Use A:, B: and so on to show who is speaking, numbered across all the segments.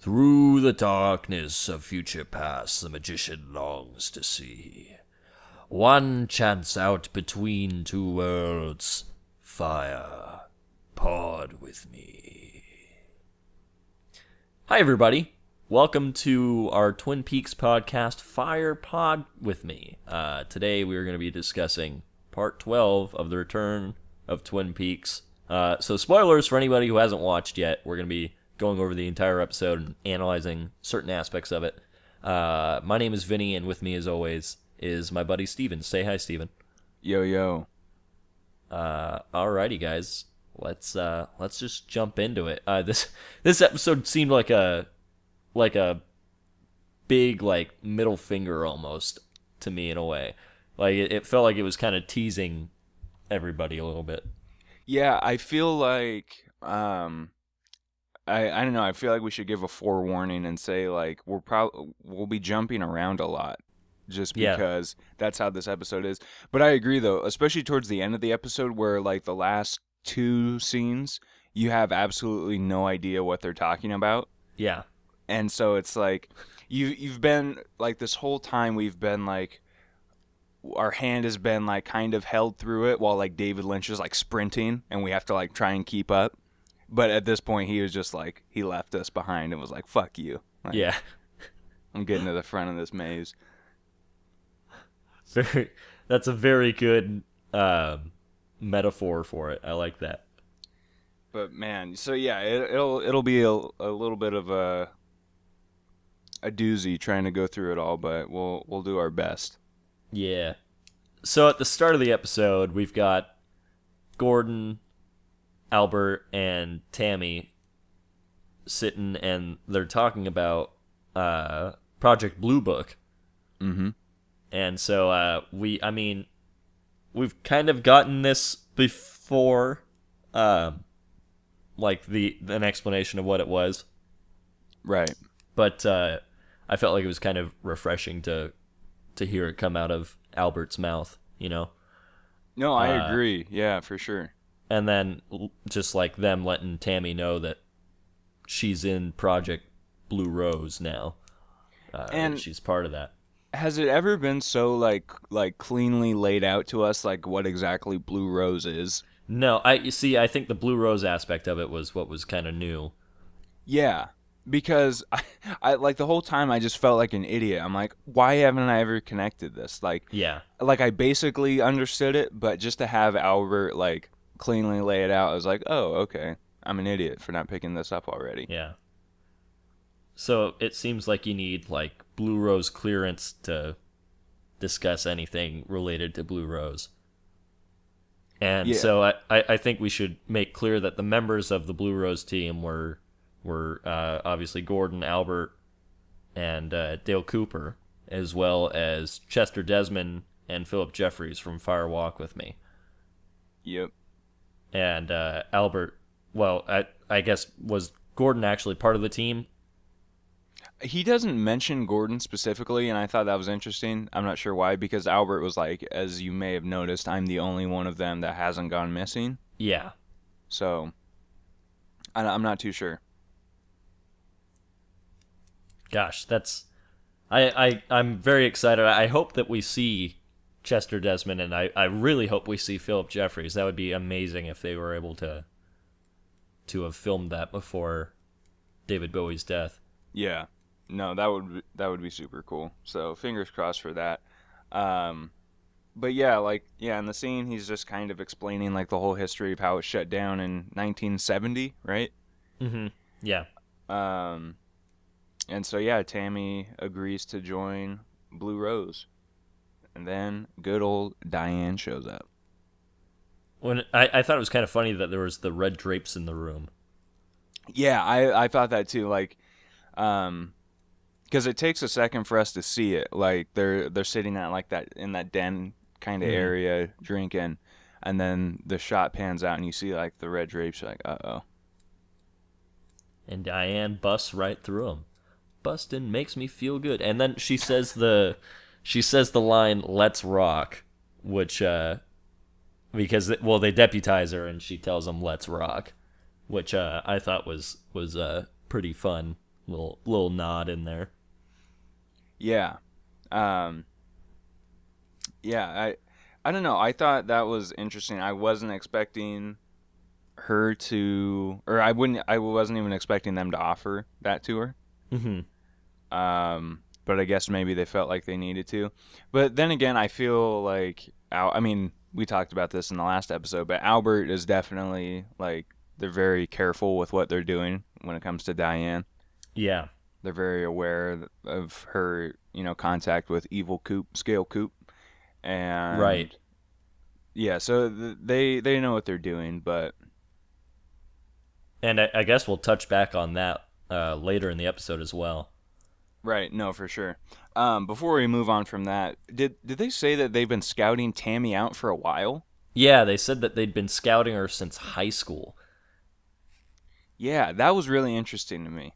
A: Through the darkness of future past the magician longs to see. One chance out between two worlds. Fire, pod with me. Hi everybody. Welcome to our Twin Peaks podcast, Fire Pod with Me. Today we are going to be discussing part 12 of the Return of Twin Peaks. So spoilers for anybody who hasn't watched yet. We're going to be going over the entire episode and analyzing certain aspects of it. My name is Vinny, and with me, as always, is my buddy Steven. Say hi, Steven.
B: Yo, yo.
A: Alrighty, guys. Let's just jump into it. This episode seemed like a big middle finger almost to me in a way. Like it felt like it was kind of teasing everybody a little bit.
B: Yeah, I feel like I don't know. I feel like we should give a forewarning and say we'll be jumping around a lot, just because that's how this episode is. But I agree though, especially towards the end of the episode, where the last two scenes, you have absolutely no idea what they're talking about.
A: Yeah,
B: and so it's like you've been this whole time we've been our hand has been kind of held through it while David Lynch is sprinting and we have to try and keep up. But at this point, he was just he left us behind and was like, fuck you.
A: Yeah.
B: I'm getting to the front of this maze.
A: That's a very good metaphor for it. I like that.
B: But man, so yeah, it'll be a little bit of a doozy trying to go through it all, but we'll do our best.
A: Yeah. So at the start of the episode, we've got Gordon, Albert, and Tammy sitting, and they're talking about Project Blue Book.
B: Mm-hmm.
A: And so we've kind of gotten this before, an explanation of what it was.
B: Right.
A: But I felt like it was kind of refreshing to hear it come out of Albert's mouth, you know?
B: No, I agree. Yeah, for sure.
A: And then just them letting Tammy know that she's in Project Blue Rose now. And she's part of that.
B: Has it ever been so cleanly laid out to us what exactly Blue Rose is?
A: No, I think the Blue Rose aspect of it was what was kind of new.
B: Yeah. Because I the whole time I just felt like an idiot. I'm like, why haven't I ever connected this?
A: Yeah.
B: I basically understood it, but just to have Albert cleanly lay it out, I was like, oh, okay. I'm an idiot for not picking this up already.
A: Yeah. So it seems like you need Blue Rose clearance to discuss anything related to Blue Rose. And so I think we should make clear that the members of the Blue Rose team were obviously Gordon, Albert, and Dale Cooper, as well as Chester Desmond and Philip Jeffries from Fire Walk with Me.
B: Yep.
A: And Albert, well, I guess, was Gordon actually part of the team?
B: He doesn't mention Gordon specifically, and I thought that was interesting. I'm not sure why, because Albert was as you may have noticed, I'm the only one of them that hasn't gone missing.
A: Yeah.
B: So, I'm not too sure.
A: Gosh, I'm very excited. I hope that we see Chester Desmond, and I really hope we see Philip Jeffries. That would be amazing if they were able to have filmed that before David Bowie's death.
B: Yeah. No, that would be super cool. So, fingers crossed for that. But yeah, in the scene he's just kind of explaining the whole history of how it shut down in 1970, right?
A: Mhm. Yeah.
B: And so, yeah, Tammy agrees to join Blue Rose. And then good old Diane shows up.
A: When I thought it was kind of funny that there was the red drapes in the room.
B: Yeah, I thought that too. Because it takes a second for us to see it. They're sitting at that in that den kind of area drinking. And then the shot pans out and you see the red drapes. You're uh-oh.
A: And Diane busts right through them. Bustin' makes me feel good. And then she says the line, "Let's rock," which because they deputize her and she tells them "Let's rock," which I thought was pretty fun Little nod in there.
B: Yeah. Um, yeah, I don't know. I thought that was interesting. I wasn't expecting her to, or I wasn't even expecting them to offer that to her.
A: Mm-hmm.
B: But I guess maybe they felt like they needed to. But then again, I feel like I mean, we talked about this in the last episode, but Albert is definitely like they're very careful with what they're doing when it comes to Diane.
A: Yeah.
B: They're very aware of her, contact with evil Scale Coop, and
A: Right.
B: yeah, so they know what they're doing, but
A: And I guess we'll touch back on that later in the episode as well.
B: right, no, for sure. Before we move on from that, did they say that they've been scouting Tammy out for a while?
A: Yeah, they said that they'd been scouting her since high school.
B: Yeah, that was really interesting to me.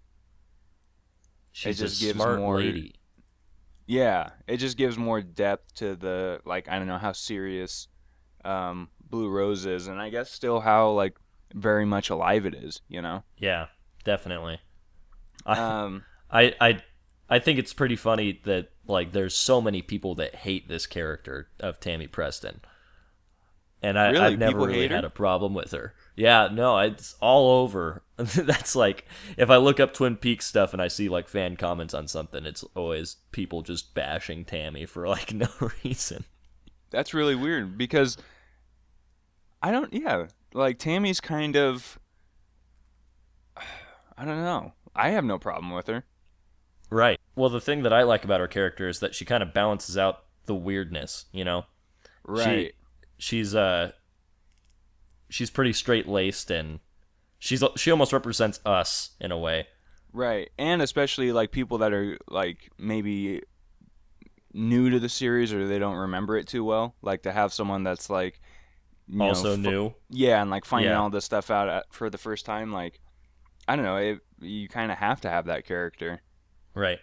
A: She's
B: It
A: a
B: just gives
A: smart
B: more.
A: lady.
B: Yeah, it just gives more depth to the, like, I don't know how serious Blue Rose is, and I guess still how like very much alive it is.
A: Yeah, definitely. I
B: Um,
A: I I think it's pretty funny that like there's so many people that hate this character of Tammy Preston. And
B: really,
A: I've never
B: people
A: really
B: hate her.
A: had a problem with her. Yeah, no, it's all over. That's like, if I look up Twin Peaks stuff and I see like fan comments on something, it's always people just bashing Tammy for like no reason.
B: That's really weird because I don't. Yeah, like Tammy's kind of. I don't know. I have no problem with her.
A: Right. Well, the thing that I like about her character is that she kind of balances out the weirdness, you know?
B: Right.
A: She's she's pretty straight-laced and she almost represents us in a way.
B: Right. And especially like people that are like maybe new to the series or they don't remember it too well, like to have someone that's like
A: Also new.
B: yeah, and like finding
A: Yeah.
B: all this stuff out for the first time, like I don't know, you kind of have to have that character.
A: Right.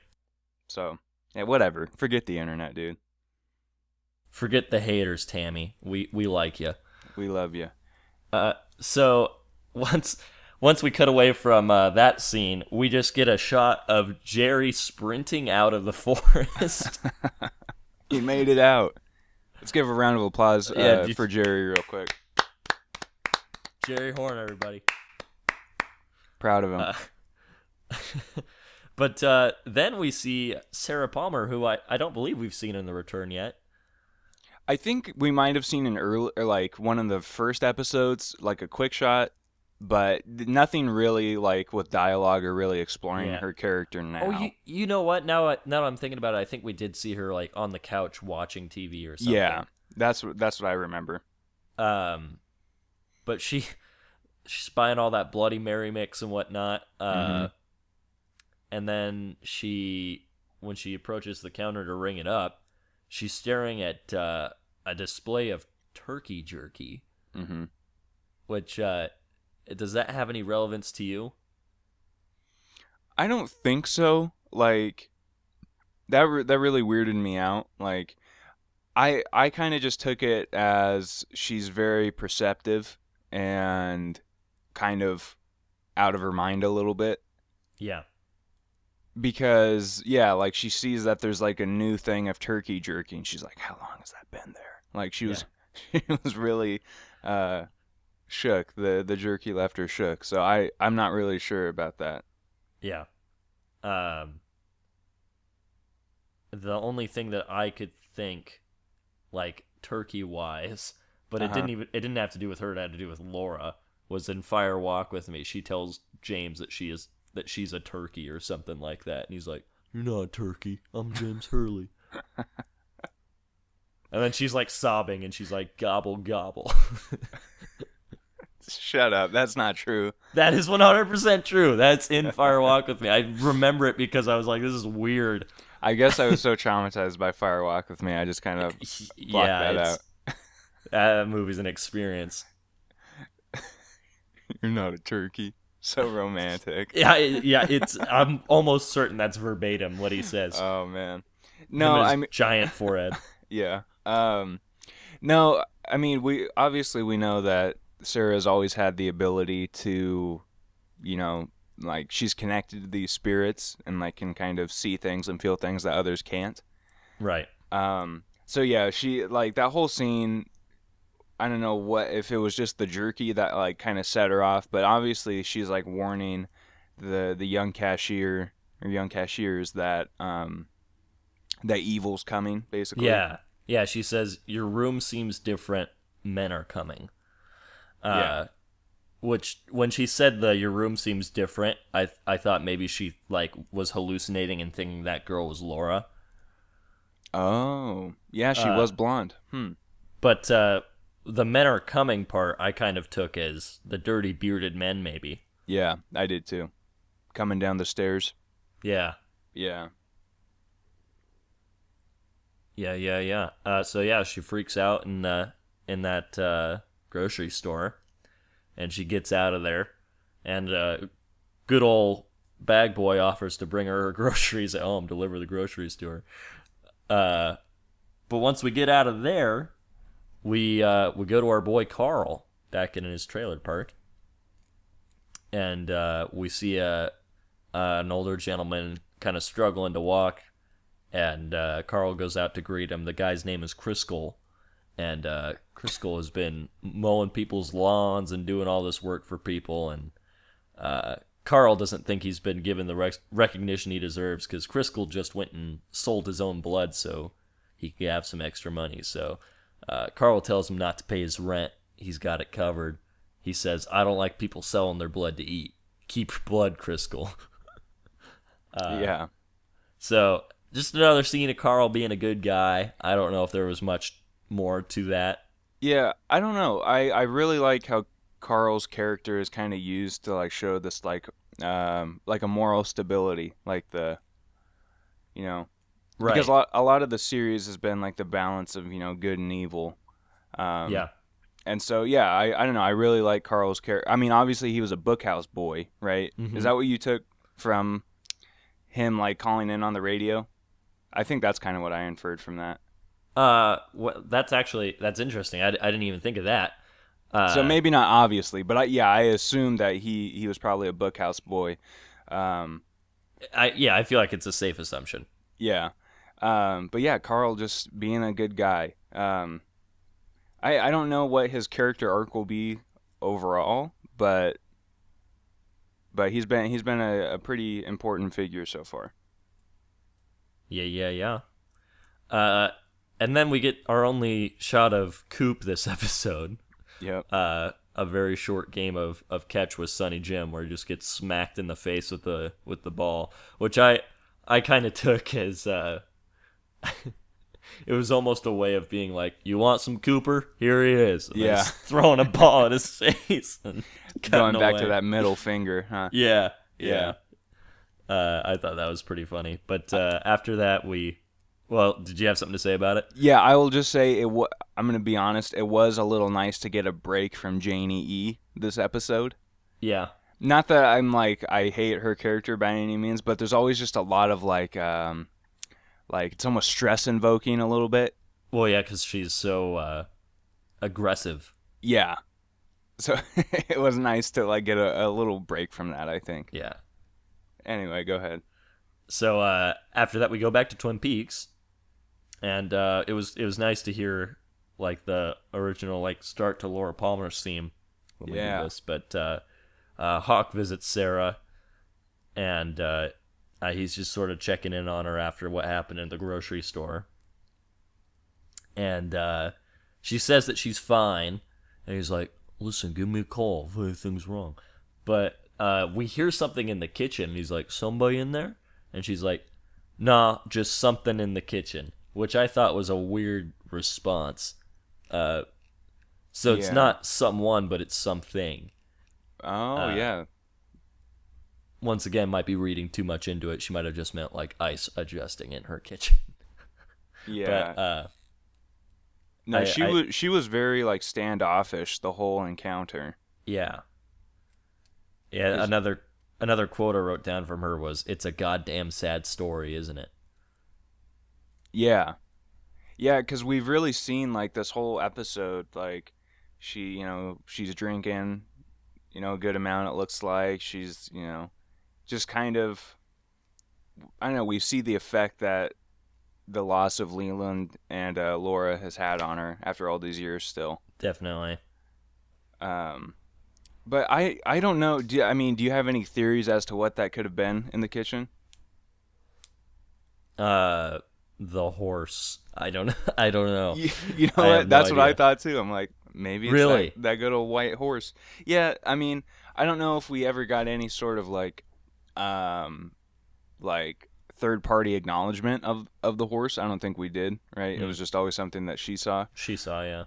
B: So, yeah, whatever. Forget the internet, dude.
A: Forget the haters, Tammy. We like you.
B: We love you.
A: So once we cut away from that scene, we just get a shot of Jerry sprinting out of the forest.
B: He made it out. Let's give a round of applause
A: Yeah,
B: for Jerry real quick.
A: Jerry Horn, everybody.
B: Proud of him.
A: But then we see Sarah Palmer, who I don't believe we've seen in The Return yet.
B: I think we might have seen an early, or like one of the first episodes, like a quick shot, but nothing really like with dialogue or really exploring
A: Yeah.
B: her character now.
A: Oh, you know what? Now I'm thinking about it, I think we did see her like on the couch watching TV or something.
B: Yeah, that's what I remember.
A: But she's buying all that Bloody Mary mix and whatnot. And then when she approaches the counter to ring it up, she's staring at a display of turkey jerky.
B: Mm-hmm.
A: Which does that have any relevance to you?
B: I don't think so. Like that really weirded me out. Like I kind of just took it as she's very perceptive and kind of out of her mind a little bit.
A: Yeah.
B: Because yeah, like she sees that there's like a new thing of turkey jerky and she's like, how long has that been there? Like she was she was really shook. The jerky left her shook. So I'm not really sure about that.
A: Yeah. The only thing that I could think, like turkey wise, but it didn't have to do with her. It had to do with Laura. Was in Fire Walk with Me. She tells James that she's a turkey or something like that, and he's like, "You're not a turkey. I'm James Hurley." And then she's like sobbing, and she's like, "Gobble gobble."
B: Shut up. That's not true.
A: That is 100% true. That's in Fire Walk with Me. I remember it because I was like, "This is weird."
B: I guess I was so traumatized by Fire Walk with Me, I just kind of blocked that out.
A: That movie's an experience.
B: You're not a turkey. So romantic.
A: Yeah. I'm almost certain that's verbatim what he says.
B: Oh man. No, I mean
A: giant forehead.
B: Yeah. No, I mean we obviously we know that Sarah's always had the ability to, like she's connected to these spirits and like can kind of see things and feel things that others can't.
A: Right.
B: So yeah, she like that whole scene. I don't know what if it was just the jerky that like kind of set her off, but obviously she's like warning the young cashier or young cashiers that that evil's coming, basically.
A: Yeah. Yeah, she says your room seems different, men are coming.
B: Yeah.
A: Which when she said the your room seems different, I thought maybe she like was hallucinating and thinking that girl was Laura.
B: Oh, yeah, she was blonde.
A: But the men are coming part I kind of took as the dirty bearded men maybe.
B: Yeah, I did too. Coming down the stairs.
A: Yeah.
B: Yeah.
A: Yeah. So yeah, she freaks out in that grocery store, and she gets out of there, and good old bag boy offers to bring her groceries at home, deliver the groceries to her. But once we get out of there, we go to our boy Carl back in his trailer park, and we see an older gentleman kind of struggling to walk. And Carl goes out to greet him. The guy's name is Criscoll. And Criscoll has been mowing people's lawns and doing all this work for people. And Carl doesn't think he's been given the recognition he deserves because Criscoll just went and sold his own blood so he could have some extra money. So Carl tells him not to pay his rent. He's got it covered. He says, I don't like people selling their blood to eat. Keep your blood, Criscoll.
B: Yeah.
A: So... just another scene of Carl being a good guy. I don't know if there was much more to that.
B: Yeah, I don't know. I really like how Carl's character is kind of used to like show this like a moral stability, like the, you know,
A: Right.
B: because a lot of the series has been like the balance of, you know, good and evil.
A: Yeah.
B: And so yeah, I don't know. I really like Carl's character. I mean, obviously he was a bookhouse boy, right?
A: Mm-hmm.
B: Is that what you took from him like calling in on the radio? I think that's kind of what I inferred from that.
A: That's interesting. I didn't even think of that.
B: So maybe not obviously, but I assumed that he was probably a bookhouse boy.
A: I feel like it's a safe assumption.
B: Yeah. But yeah, Carl just being a good guy. I don't know what his character arc will be overall, but he's been a pretty important figure so far.
A: Yeah. And then we get our only shot of Coop this episode.
B: Yep.
A: A very short game of catch with Sonny Jim, where he just gets smacked in the face with the ball, which I kind of took as it was almost a way of being like, you want some Cooper? Here he is. And
B: yeah.
A: Throwing a ball at his face and
B: going back
A: away.
B: to that middle finger, huh?
A: Yeah. I thought that was pretty funny. But after that, did you have something to say about it?
B: Yeah, I will just say I'm going to be honest. It was a little nice to get a break from Janie E this episode.
A: Yeah.
B: Not that I'm like I hate her character by any means, but there's always just a lot of like it's almost stress invoking a little bit.
A: Well, yeah, because she's so aggressive.
B: Yeah. So it was nice to like get a little break from that, I think.
A: Yeah.
B: Anyway, go ahead.
A: So after that, we go back to Twin Peaks, and it was nice to hear like the original like start to Laura Palmer's theme when we do this. But Hawk visits Sarah, and he's just sort of checking in on her after what happened in the grocery store, and she says that she's fine, and he's like, "Listen, give me a call if anything's wrong," but. We hear something in the kitchen. And he's like, somebody in there? And she's like, nah, just something in the kitchen, which I thought was a weird response. So it's not someone, but it's something.
B: Oh, yeah.
A: Once again, might be reading too much into it. She might have just meant like ice adjusting in her kitchen.
B: Yeah. But, she was very like standoffish the whole encounter.
A: Yeah. Yeah, another quote I wrote down from her was, "It's a goddamn sad story, isn't it?"
B: Yeah, because we've really seen like this whole episode, like she's drinking, a good amount. It looks like she's, just kind of, I don't know, we see the effect that the loss of Leland and Laura has had on her after all these years still.
A: Definitely.
B: Um, but I don't know. Do you have any theories as to what that could have been in the kitchen?
A: The horse. I don't know. I don't know.
B: You know what? That's what I thought too. I'm like, maybe it's
A: really
B: that good old white horse. Yeah, I mean, I don't know if we ever got any sort of like third party acknowledgement of the horse. I don't think we did, right? It was just always something that she saw.
A: She saw, yeah.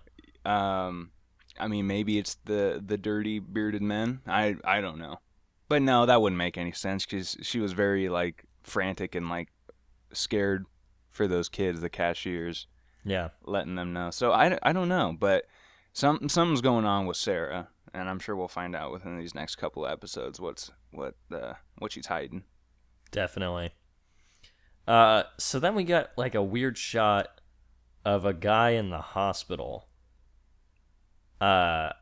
B: I mean, maybe it's the dirty bearded men. I don't know, but no, that wouldn't make any sense because she was very like frantic and like scared for those kids, the cashiers.
A: Yeah,
B: letting them know. So I don't know, but something's going on with Sarah, and I'm sure we'll find out within these next couple of episodes what she's hiding.
A: Definitely. So then we got like a weird shot of a guy in the hospital. Were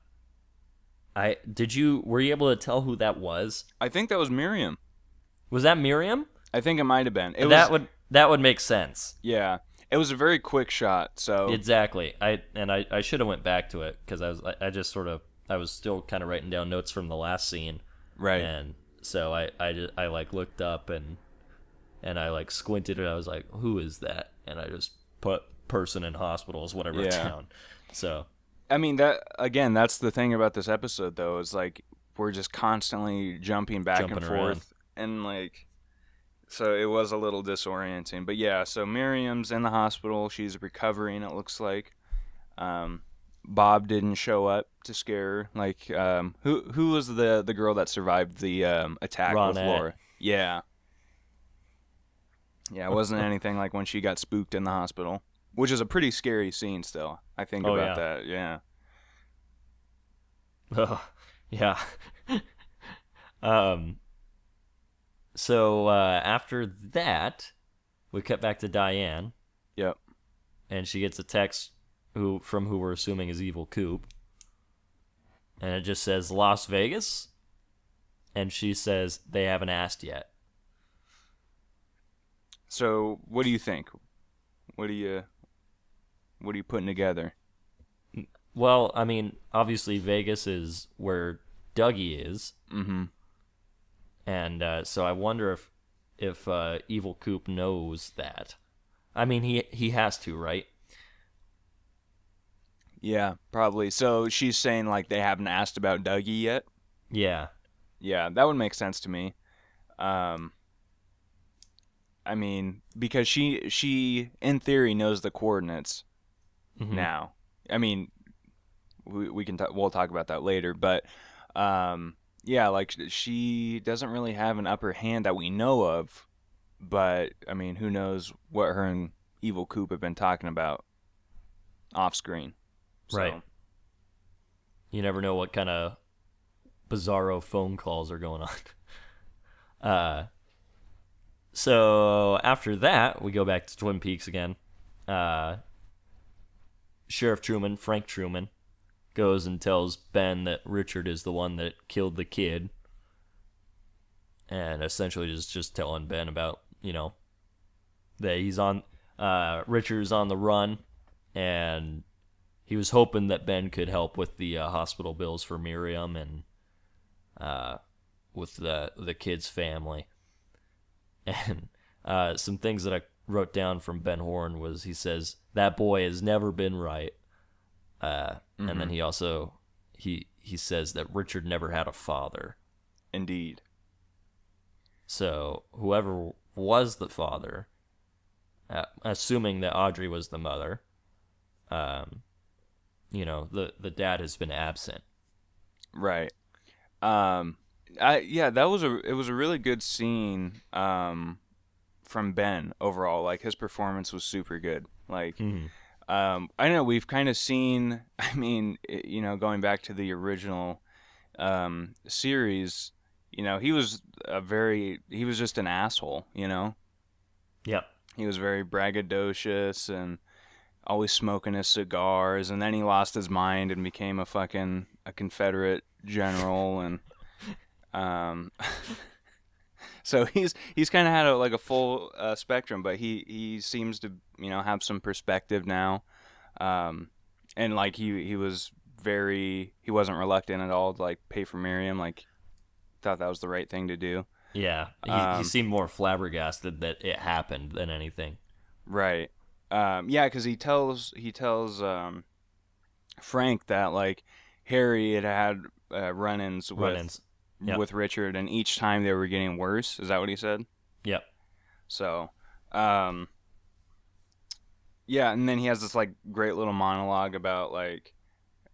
A: you able to tell who that was?
B: I think that was Miriam.
A: Was that Miriam?
B: I think it might have been.
A: That would make sense.
B: Yeah. It was a very quick shot, so
A: exactly. I should have went back to it because I was still kind of writing down notes from the last scene,
B: right?
A: And so I like looked up and I like squinted and I was like, who is that? And I just put person in hospitals, whatever down. So
B: I mean that's the thing about this episode though, is like we're just constantly jumping back and forth
A: around.
B: And like. So it was a little disorienting. But yeah, so Miriam's in the hospital. She's recovering, it looks like. Bob didn't show up to scare her. Like, who was the girl that survived the attack
A: Ronette.
B: with Laura? Yeah. Yeah, it wasn't anything like when she got spooked in the hospital. Which is a pretty scary scene still. I think about that, yeah.
A: Oh, yeah. So after that, we cut back to Diane.
B: Yep.
A: And she gets a text from who we're assuming is Evil Coop. And it just says Las Vegas. And she says they haven't asked yet.
B: So what do you think? What are you putting together?
A: Well, I mean, obviously Vegas is where Dougie is.
B: Mm-hmm.
A: And so I wonder if Evil Coop knows that. I mean, he has to, right?
B: Yeah, probably. So she's saying like they haven't asked about Dougie yet?
A: Yeah.
B: Yeah, that would make sense to me. I mean, because she in theory knows the coordinates now. I mean, we'll talk about that later, but yeah, like she doesn't really have an upper hand that we know of, but I mean, who knows what her and Evil Coop have been talking about off screen. So.
A: Right. You never know what kind of bizarro phone calls are going on. So after that, we go back to Twin Peaks again. Sheriff Truman, Frank Truman, goes and tells Ben that Richard is the one that killed the kid. And essentially just telling Ben about, that he's on, Richard's on the run, and he was hoping that Ben could help with the hospital bills for Miriam and with the kid's family. And some things that I wrote down from Ben Horn was he says, that boy has never been right. And then he also he says that Richard never had a father.
B: Indeed.
A: So whoever was the father, assuming that Audrey was the mother, the dad has been absent.
B: Right. It was a really good scene from Ben overall. Like his performance was super good. Like I don't know, we've kind of seen, I mean, going back to the original series, he was just an asshole,
A: Yep.
B: He was very braggadocious and always smoking his cigars, and then he lost his mind and became a Confederate general, and So he's kind of had a full spectrum, but he seems to have some perspective now, and like he wasn't reluctant at all to like pay for Miriam. Like thought that was the right thing to do.
A: Yeah, he seemed more flabbergasted that it happened than anything.
B: Right. Yeah, because he tells Frank that like Harry had run-ins
A: Yep.
B: with Richard, and each time they were getting worse. Is that what he said?
A: Yep.
B: So, yeah, and then he has this like great little monologue about like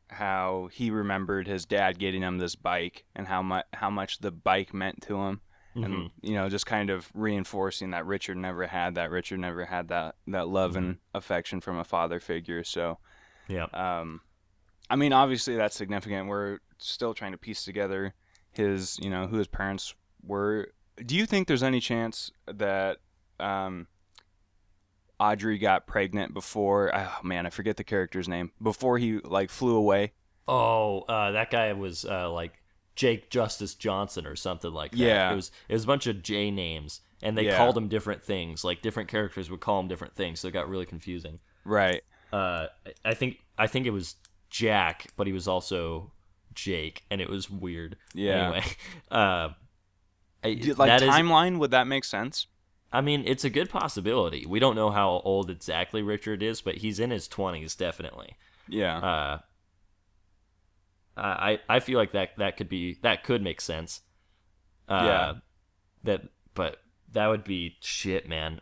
B: how he remembered his dad getting him this bike and how much the bike meant to him. And just kind of reinforcing that Richard never had that. Richard never had that love and affection from a father figure. So,
A: yeah.
B: I mean, obviously that's significant. We're still trying to piece together his, who his parents were. Do you think there's any chance that Audrey got pregnant before? Oh man, I forget the character's name. Before he like flew away.
A: Oh, that guy was like Jake Justice Johnson or something like that.
B: Yeah.
A: It was a bunch of J names, and they called him different things. Like different characters would call him different things, so it got really confusing.
B: Right.
A: I think it was Jack, but he was also Jake, and it was weird.
B: Yeah.
A: Anyway,
B: like timeline, would that make sense?
A: I mean, it's a good possibility. We don't know how old exactly Richard is, but he's in his 20s, definitely.
B: Yeah.
A: I feel like that could make sense.
B: Yeah.
A: But that would be shit, man.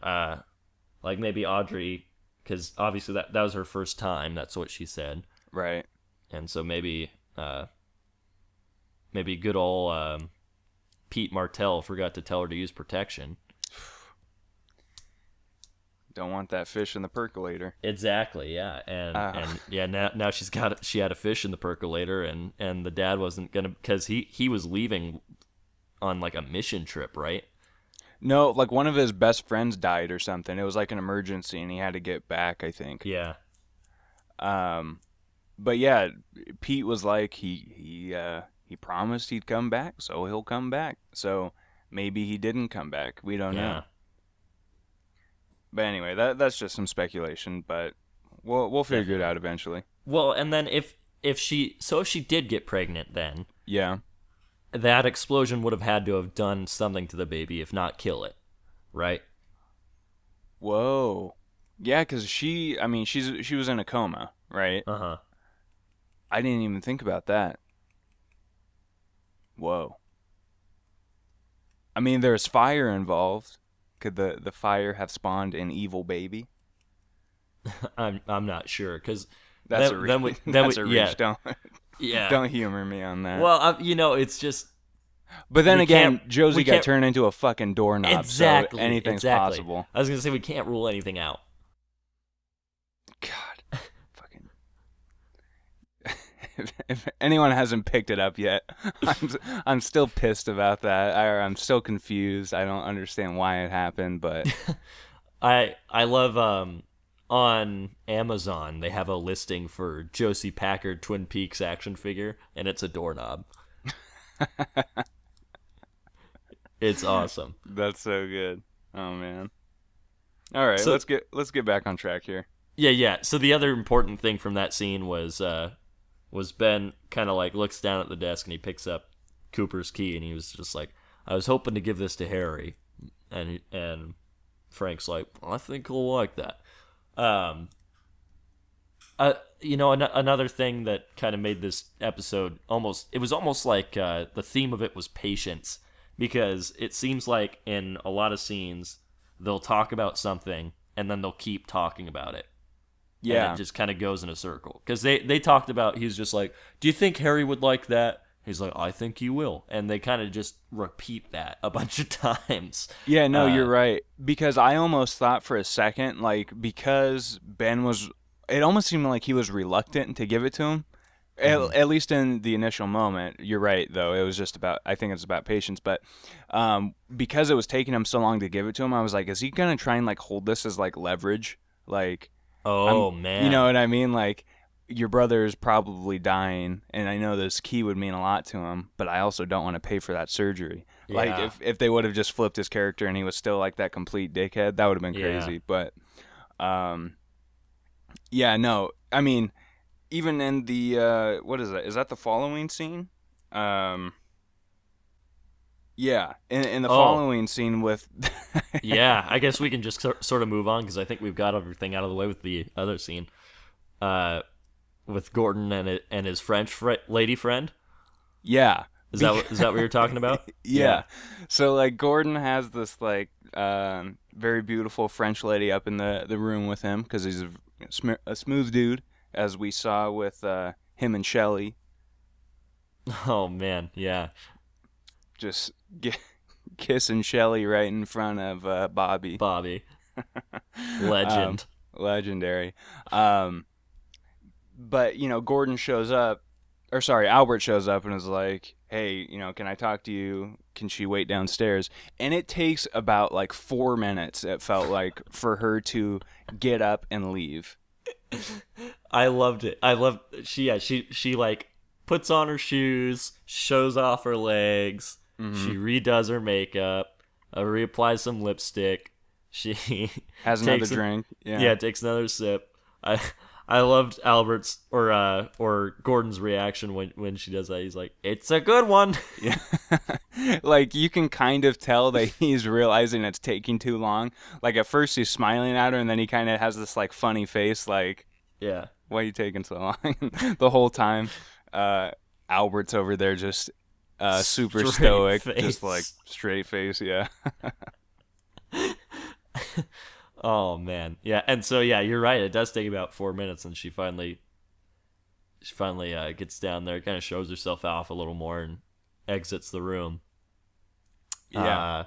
A: Like maybe Audrey, because obviously that was her first time. That's what she said.
B: Right.
A: And so maybe good old Pete Martell forgot to tell her to use protection.
B: Don't want that fish in the percolator.
A: Exactly, yeah, and yeah. Now she had a fish in the percolator, and the dad wasn't gonna, because he was leaving on like a mission trip, right?
B: No, like one of his best friends died or something. It was like an emergency, and he had to get back, I think.
A: Yeah.
B: But yeah, Pete was like he promised he'd come back, so he'll come back. So maybe he didn't come back. We don't know. But anyway, that's just some speculation, but we'll figure it out eventually.
A: Well, and then if she did get pregnant, then
B: yeah,
A: that explosion would have had to have done something to the baby, if not kill it, right?
B: Whoa, yeah, because she was in a coma, right? I didn't even think about that. Whoa. I mean, there's fire involved. Could the fire have spawned an evil baby?
A: I'm not sure, because
B: that's a reach. Don't don't humor me on that.
A: Well, it's just.
B: But then again, Josie got turned into a fucking doorknob.
A: Exactly.
B: So anything's possible.
A: I was gonna say we can't rule anything out.
B: God, fucking. If anyone hasn't picked it up yet, I'm still pissed about that. I'm still confused. I don't understand why it happened, but
A: I love on Amazon they have a listing for Josie Packard Twin Peaks action figure, and it's a doorknob. It's awesome.
B: That's so good. Oh man. All right, so, let's get back on track here.
A: Yeah. So the other important thing from that scene was Ben kind of like looks down at the desk and he picks up Cooper's key, and he was just like, I was hoping to give this to Harry, and Frank's like, I think he'll like that. Another thing that kind of made this episode almost like the theme of it was patience, because it seems like in a lot of scenes they'll talk about something and then they'll keep talking about it. Yeah, and it just kind of goes in a circle. Because they talked about, he's just like, do you think Harry would like that? He's like, I think he will. And they kind of just repeat that a bunch of times.
B: Yeah, no, you're right. Because I almost thought for a second, like, because Ben was, it almost seemed like he was reluctant to give it to him. At least in the initial moment. You're right, though. It was just about, I think it's about patience. But because it was taking him so long to give it to him, I was like, is he going to try and, like, hold this as, like, leverage? Like,
A: man.
B: You know what I mean? Like, your brother is probably dying, and I know this key would mean a lot to him, but I also don't want to pay for that surgery. Like
A: Yeah.
B: if they would have just flipped his character and he was still like that complete dickhead, that would have been
A: Yeah.
B: crazy. But um, yeah, no, I mean, even in the what is that? Is that the following scene? Um, yeah, in the
A: Oh,
B: following scene with
A: yeah. I guess we can just sort of move on because I think we've got everything out of the way with the other scene. Uh, with Gordon and his French lady friend.
B: yeah,
A: Is that what you're talking about?
B: yeah.
A: Yeah.
B: So like Gordon has this like very beautiful French lady up in the room with him because he's a smooth dude, as we saw with him and Shelley.
A: Oh man, yeah.
B: Just kissing Shelley right in front of Bobby.
A: Bobby,
B: um,
A: legend.
B: legendary. But Gordon shows up, or sorry, Albert shows up and is like, "Hey, can I talk to you? Can she wait downstairs?" And it takes about like 4 minutes. It felt like for her to get up and leave.
A: I loved it. I love she like puts on her shoes, shows off her legs.
B: Mm-hmm.
A: She redoes her makeup, reapplies some lipstick. She
B: Has another drink.
A: Yeah, takes another sip. I loved Albert's or Gordon's reaction when she does that. He's like, "It's a good one."
B: Yeah. Like you can kind of tell that he's realizing it's taking too long. Like at first he's smiling at her and then he kind of has this like funny face like,
A: Yeah.
B: "Why are you taking so long?" The whole time Albert's over there just super
A: Straight
B: stoic,
A: face.
B: just like straight face, yeah.
A: Oh man, yeah, and so yeah, you're right. It does take about 4 minutes, and she finally gets down there, kind of shows herself off a little more, and exits the room.
B: Yeah.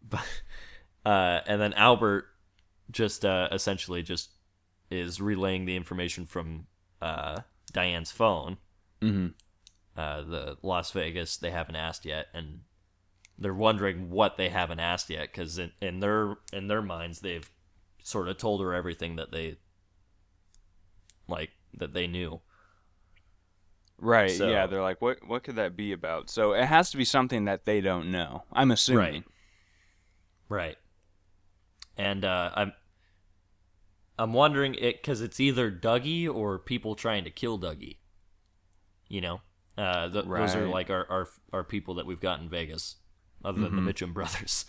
A: But and then Albert just essentially just is relaying the information from Diane's phone.
B: Mm-hmm.
A: The Las Vegas, they haven't asked yet, and they're wondering what they haven't asked yet because in their minds they've sort of told her everything that they knew.
B: Right.
A: So,
B: yeah, they're like, what could that be about? So it has to be something that they don't know, I'm assuming.
A: Right. And I'm wondering it because it's either Dougie or people trying to kill Dougie. Those are like our people that we've got in Vegas, other than the Mitchum brothers.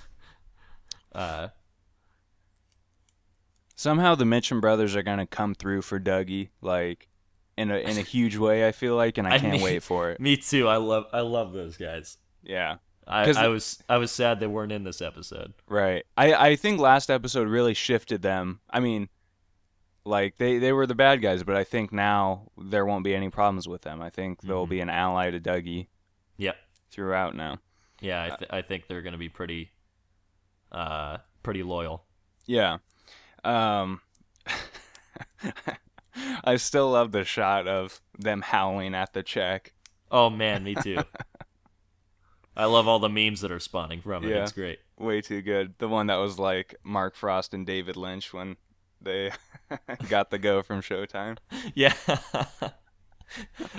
B: Somehow the Mitchum brothers are gonna come through for Dougie, like in a huge way. I feel like, and I can't wait for it.
A: Me too. I love those guys.
B: Yeah,
A: I was sad they weren't in this episode.
B: right. I think last episode really shifted them. I mean, like they were the bad guys, but I think now there won't be any problems with them. I think they'll be an ally to Dougie.
A: Yep.
B: Throughout now.
A: Yeah, I think they're gonna be pretty loyal.
B: Yeah. I still love the shot of them howling at the check.
A: Oh man, me too. I love all the memes that are spawning from it.
B: Yeah.
A: It's great.
B: Way too good. The one that was like Mark Frost and David Lynch when they got the go from Showtime.
A: Yeah.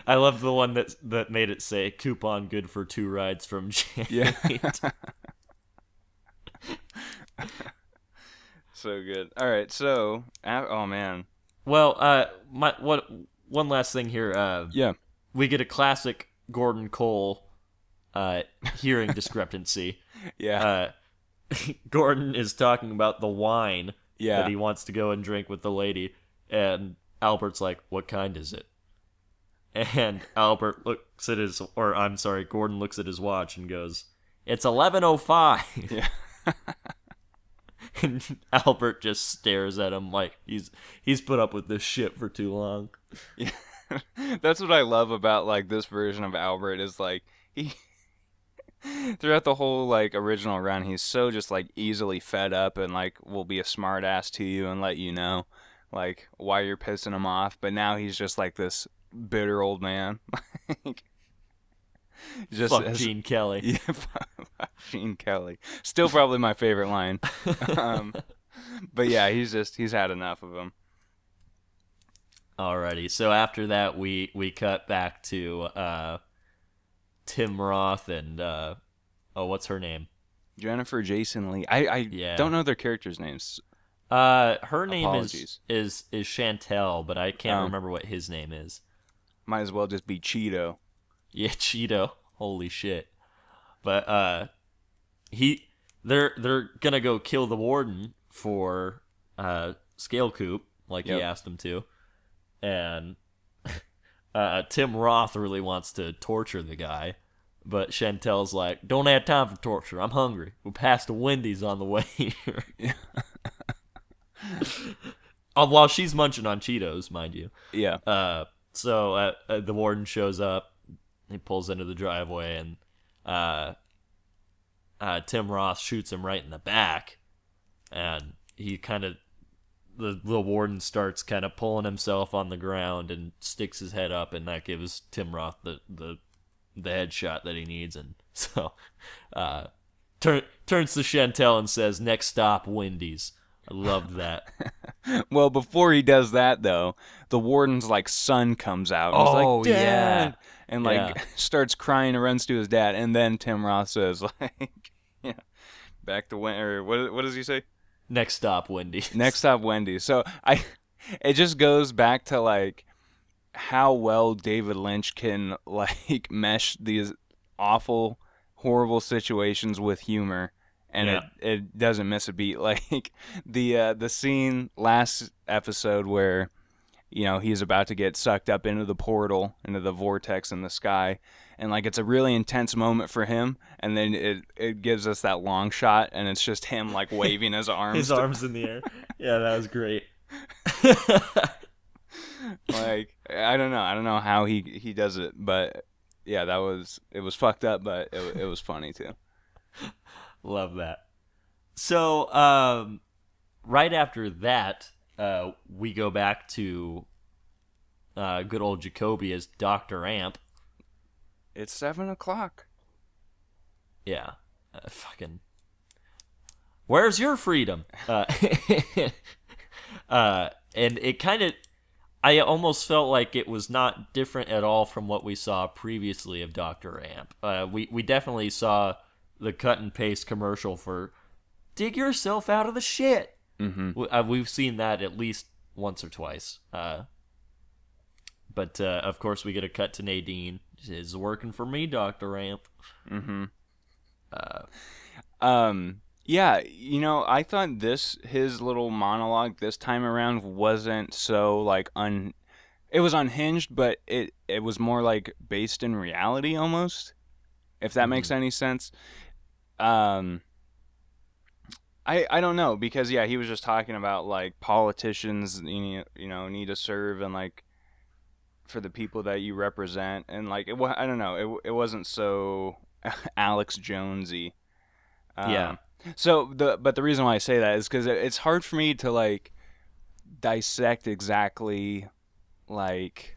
A: I love the one that made it say coupon good for 2 rides from Jade.
B: Yeah. So good. All right, so oh man.
A: Well, one last thing here.
B: Yeah.
A: We get a classic Gordon Cole hearing discrepancy.
B: Yeah.
A: Gordon is talking about the wine
B: Yeah.
A: that he wants to go and drink with the lady, and Albert's like, "What kind is it?" And Gordon looks at his watch and goes, "It's 11:05."
B: Yeah.
A: And Albert just stares at him like he's put up with this shit for too long.
B: Yeah. That's what I love about like this version of Albert is like he throughout the whole like original run he's so just like easily fed up and like will be a smart ass to you and let you know like why you're pissing him off, but now he's just like this bitter old man.
A: Just fuck Gene Kelly.
B: Yeah, Gene Kelly. Still probably my favorite line. But yeah, he's had enough of him.
A: Alrighty, so after that we cut back to Tim Roth and Oh, what's her name?
B: Jennifer Jason Leigh. I
A: Yeah.
B: don't know their characters' names.
A: Her name
B: Apologies.
A: is Chantel, but I can't remember what his name is.
B: Might as well just be Cheeto.
A: Yeah, Cheeto. Holy shit. But they're gonna go kill the warden for Scale Coop, like he asked him to, and Tim Roth really wants to torture the guy, but Chantel's like, "Don't have time for torture. I'm hungry. We passed a Wendy's on the way here." While she's munching on Cheetos, mind you.
B: Yeah.
A: So the warden shows up. He pulls into the driveway, and Tim Roth shoots him right in the back, and he kind of the warden starts kind of pulling himself on the ground and sticks his head up, and that gives Tim Roth the headshot that he needs, and so turns to Chantel and says, "Next stop, Wendy's." I loved that.
B: Well, before he does that, though, the warden's like son comes out. And he's like, "Dad!" And like starts crying and runs to his dad. And then Tim Roth says, like, back to or what does he say?
A: Next stop, Wendy's.
B: Next stop, Wendy's. So it just goes back to like how well David Lynch can like mesh these awful, horrible situations with humor. And it doesn't miss a beat. Like the scene last episode where, he's about to get sucked up into the portal, into the vortex in the sky, and like it's a really intense moment for him, and then it gives us that long shot, and it's just him like waving his arms.
A: His arms in the air. Yeah, that was great.
B: Like I don't know how he does it, but yeah, it was fucked up, but it was funny too.
A: Love that. So, right after that, we go back to good old Jacoby as Dr. Amp.
B: It's 7:00.
A: Yeah. Fucking... Where's your freedom? And it kind of... I almost felt like it was not different at all from what we saw previously of Dr. Amp. We definitely saw the cut and paste commercial for dig yourself out of the shit.
B: Mm-hmm.
A: We've seen that at least once or twice. But of course we get a cut to Nadine. It's working for me, Dr. Amp.
B: Mm-hmm. Yeah, I thought his little monologue this time around wasn't so like it was unhinged, but it was more like based in reality almost, if that makes any sense. I don't know, because he was just talking about like politicians need to serve and like for the people that you represent, and like I don't know, it wasn't so Alex Jonesy. So the reason why I say that is because it's hard for me to like dissect exactly like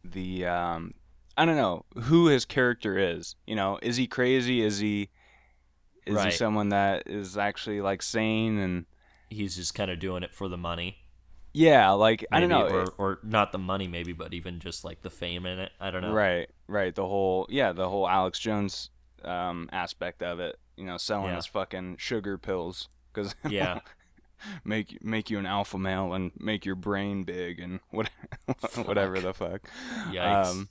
B: the I don't know who his character is. Is he crazy? Is he someone that is actually like sane, and
A: he's just kind of doing it for the money?
B: Yeah, like
A: maybe,
B: I don't know,
A: or not the money maybe, but even just like the fame in it. I don't know.
B: Right. The whole Alex Jones aspect of it. Selling his fucking sugar pills because make you an alpha male and make your brain big and whatever the fuck.
A: Yikes.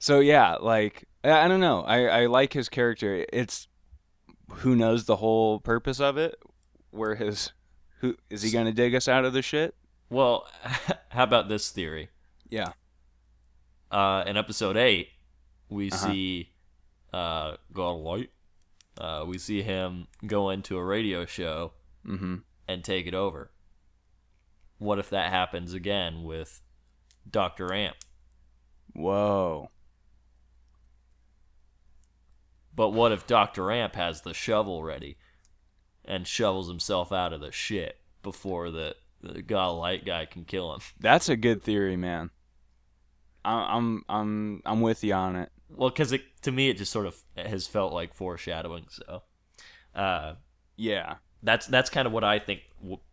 B: So yeah, like I don't know. I like his character. It's who knows the whole purpose of it. Who is he gonna dig us out of the shit?
A: Well, how about this theory?
B: Yeah.
A: In episode 8, we see got a light. We see him go into a radio show and take it over. What if that happens again with Dr. Amp?
B: Whoa.
A: But what if Dr. Amp has the shovel ready and shovels himself out of the shit before the God Light guy can kill him?
B: That's a good theory, man. I'm with you on it.
A: Well, because to me it just sort of has felt like foreshadowing. So,
B: yeah,
A: that's kind of what I think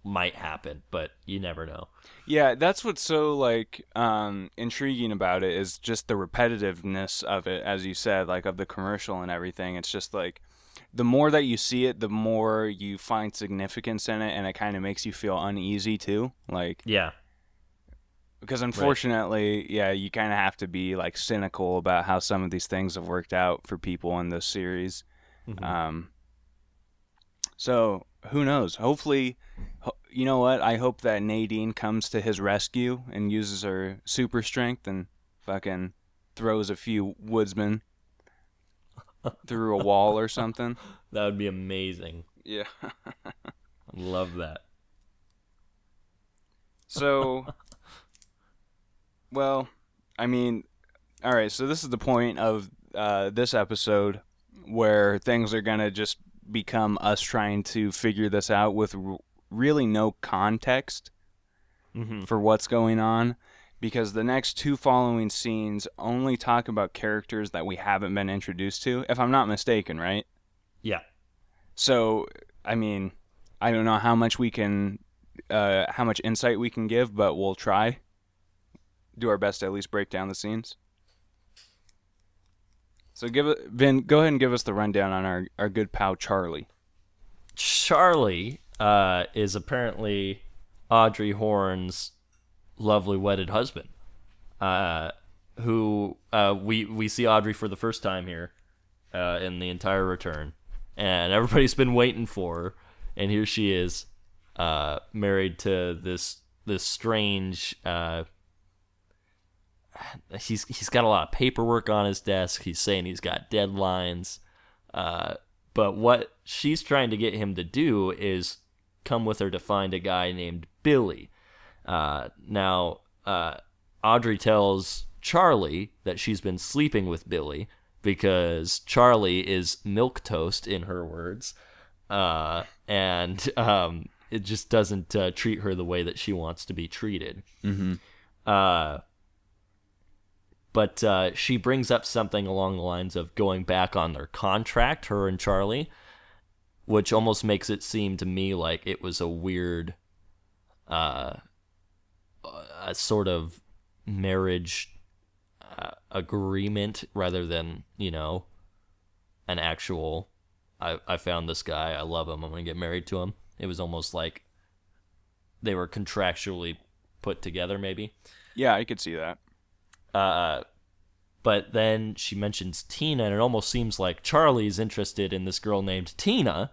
A: might happen, but you never know.
B: Yeah, that's what's so like intriguing about it, is just the repetitiveness of it, as you said, like of the commercial and everything. It's just like the more that you see it, the more you find significance in it, and it kind of makes you feel uneasy too. Like,
A: Yeah.
B: because unfortunately, yeah, you kind of have to be like cynical about how some of these things have worked out for people in this series.
A: Mm-hmm.
B: So who knows? Hopefully, you know what? I hope that Nadine comes to his rescue and uses her super strength and fucking throws a few woodsmen through a wall or something.
A: That would be amazing.
B: Yeah.
A: I'd love that.
B: So, well, I mean, all right. So this is the point of this episode where things are gonna just become us trying to figure this out with really no context
A: Mm-hmm.
B: for what's going on, because the next two following scenes only talk about characters that we haven't been introduced to, if I'm not mistaken, right?
A: Yeah.
B: So, I mean, I don't know how much how much insight we can give, but we'll try. Do our best to at least break down the scenes. So Vin, go ahead and give us the rundown on our good pal Charlie.
A: Charlie is apparently Audrey Horne's lovely wedded husband, who we see Audrey for the first time here in the entire return, and everybody's been waiting for her, and here she is, married to this strange. He's got a lot of paperwork on his desk. He's saying he's got deadlines. But what she's trying to get him to do is come with her to find a guy named Billy. Now, Audrey tells Charlie that she's been sleeping with Billy because Charlie is milquetoast, in her words. And it just doesn't treat her the way that she wants to be treated.
B: Mm-hmm.
A: But she brings up something along the lines of going back on their contract, her and Charlie, which almost makes it seem to me like it was a weird, a sort of marriage agreement rather than, an actual, I found this guy, I love him, I'm going to get married to him. It was almost like they were contractually put together, maybe.
B: Yeah, I could see that.
A: But then she mentions Tina, and it almost seems like Charlie's interested in this girl named Tina.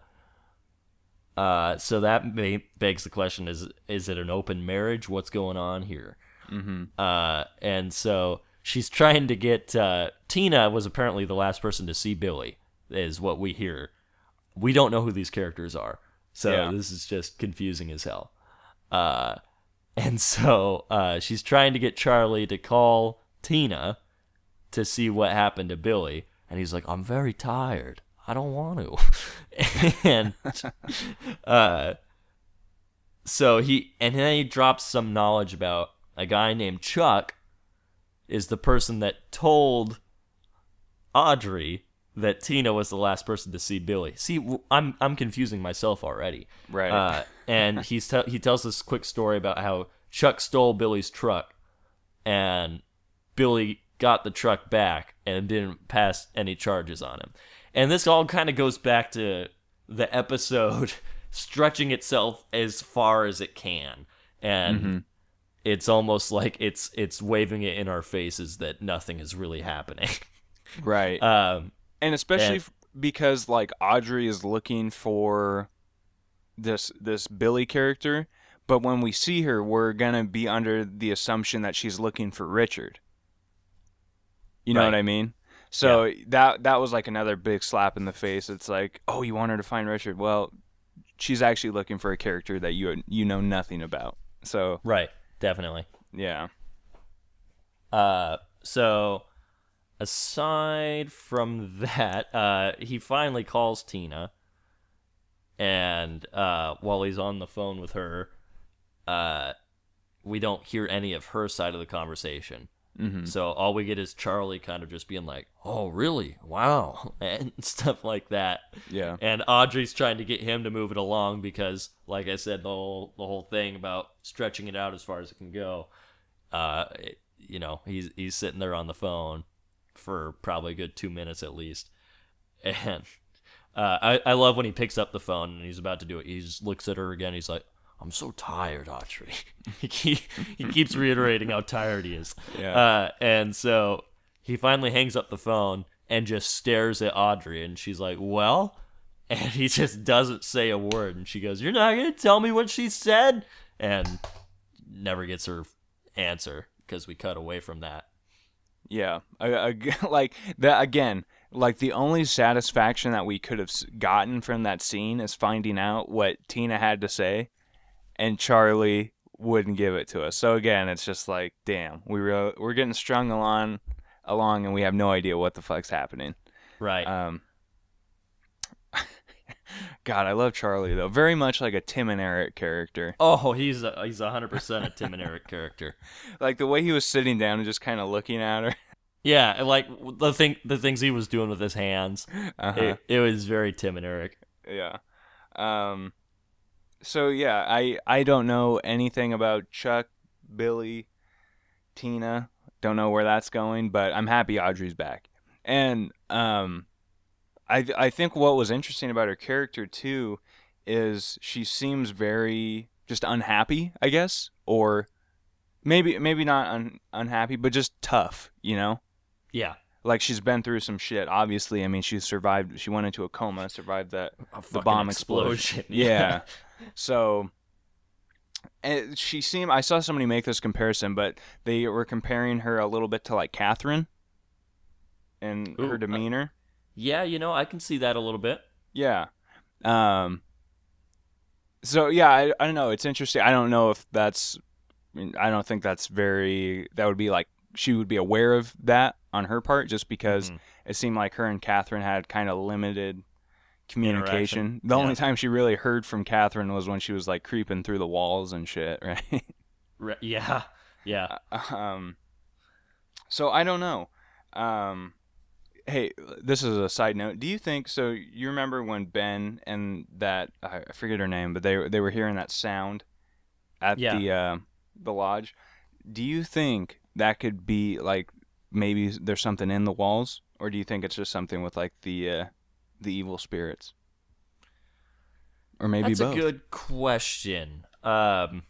A: So that begs the question: is it an open marriage? What's going on here?
B: Mm-hmm.
A: And so she's trying to get Tina was apparently the last person to see Billy, is what we hear. We don't know who these characters are, so This is just confusing as hell. And so she's trying to get Charlie to call Tina to see what happened to Billy, and he's like, I'm very tired, I don't want to. And so then he drops some knowledge about a guy named Chuck is the person that told Audrey that Tina was the last person to see Billy. See, I'm confusing myself already.
B: Right.
A: And he tells this quick story about how Chuck stole Billy's truck, and Billy got the truck back and didn't pass any charges on him. And this all kind of goes back to the episode stretching itself as far as it can. And it's almost like it's waving it in our faces that nothing is really happening.
B: Right. And especially because like Audrey is looking for this Billy character, but when we see her, we're gonna be under the assumption that she's looking for Richard. You know what I mean? So that was like another big slap in the face. It's like, oh, you want her to find Richard? Well, she's actually looking for a character that you know nothing about. So
A: right, definitely.
B: Yeah.
A: So aside from that, he finally calls Tina, and while he's on the phone with her, we don't hear any of her side of the conversation.
B: Mm-hmm.
A: So all we get is Charlie kind of just being like, oh, really? Wow. And stuff like that.
B: Yeah.
A: And Audrey's trying to get him to move it along because, like I said, the whole thing about stretching it out as far as it can go, he's sitting there on the phone for probably a good 2 minutes at least. And I love when he picks up the phone and he's about to do it. He just looks at her again. He's like, "I'm so tired, Audrey." he keeps reiterating how tired he is.
B: Yeah.
A: And so he finally hangs up the phone and just stares at Audrey, and she's like, "Well," and he just doesn't say a word. And she goes, "You're not gonna tell me what she said," and never gets her answer because we cut away from that.
B: Yeah, like that again. Like the only satisfaction that we could have gotten from that scene is finding out what Tina had to say, and Charlie wouldn't give it to us. So again, it's just like, damn, we're getting strung along, and we have no idea what the fuck's happening.
A: Right.
B: God, I love Charlie though. Very much like a Tim and Eric character.
A: Oh, he's 100% a Tim and Eric character.
B: Like the way he was sitting down and just kind of looking at her.
A: Yeah, like the things he was doing with his hands.
B: Uh-huh.
A: It was very Tim and Eric.
B: Yeah. So yeah, I don't know anything about Chuck, Billy, Tina. Don't know where that's going, but I'm happy Audrey's back. And I think what was interesting about her character too is she seems very just unhappy, I guess, or maybe not unhappy, but just tough, you know?
A: Yeah.
B: Like she's been through some shit. Obviously, I mean, she survived. She went into a coma, survived the bomb explosion. Yeah. So, and I saw somebody make this comparison, but they were comparing her a little bit to like Catherine and her demeanor.
A: Yeah, I can see that a little bit.
B: Yeah. So yeah, I don't know. It's interesting. I don't know if that's. I mean, I don't think that's very. That would be like she would be aware of that on her part, just because it seemed like her and Catherine had kind of limited communication. The only time she really heard from Catherine was when she was like creeping through the walls and shit, right?
A: Yeah. Yeah.
B: So I don't know. Hey, this is a side note. Do you think so? You remember when Ben and that I forget her name, but they were hearing that sound at the lodge. Do you think that could be like maybe there's something in the walls, or do you think it's just something with like the evil spirits, or maybe
A: both? That's a good question.
B: I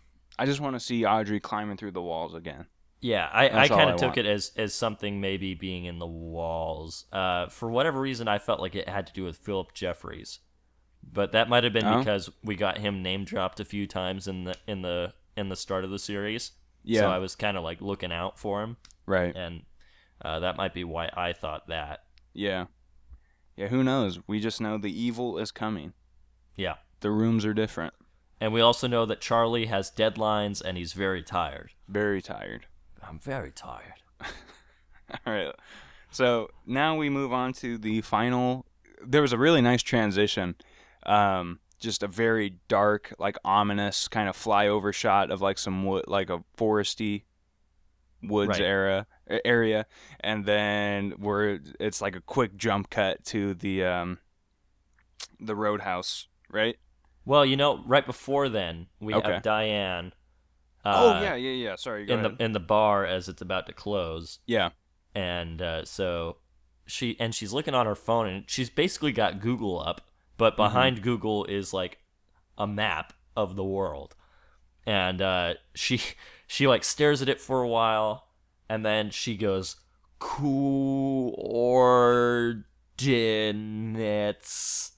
B: just want to see Audrey climbing through the walls again.
A: Yeah, I kind of took it as something maybe being in the walls. For whatever reason, I felt like it had to do with Philip Jeffries, but that might have been because we got him name dropped a few times in the start of the series. Yeah. So I was kind of like looking out for him.
B: Right.
A: And that might be why I thought that.
B: Yeah. Yeah, who knows? We just know the evil is coming.
A: Yeah.
B: The rooms are different.
A: And we also know that Charlie has deadlines and he's very tired.
B: Very tired.
A: I'm very tired.
B: All right. So now we move on to the final. There was a really nice transition. Just a very dark, like ominous kind of flyover shot of like some wood, like a foresty woods area, and then it's like a quick jump cut to the roadhouse, right?
A: Well, right before then we have Diane.
B: Yeah. Sorry, go ahead.
A: In the bar as it's about to close.
B: Yeah,
A: and so she's looking on her phone and she's basically got Google up. But behind Google is like a map of the world, and she like stares at it for a while, and then she goes coordinates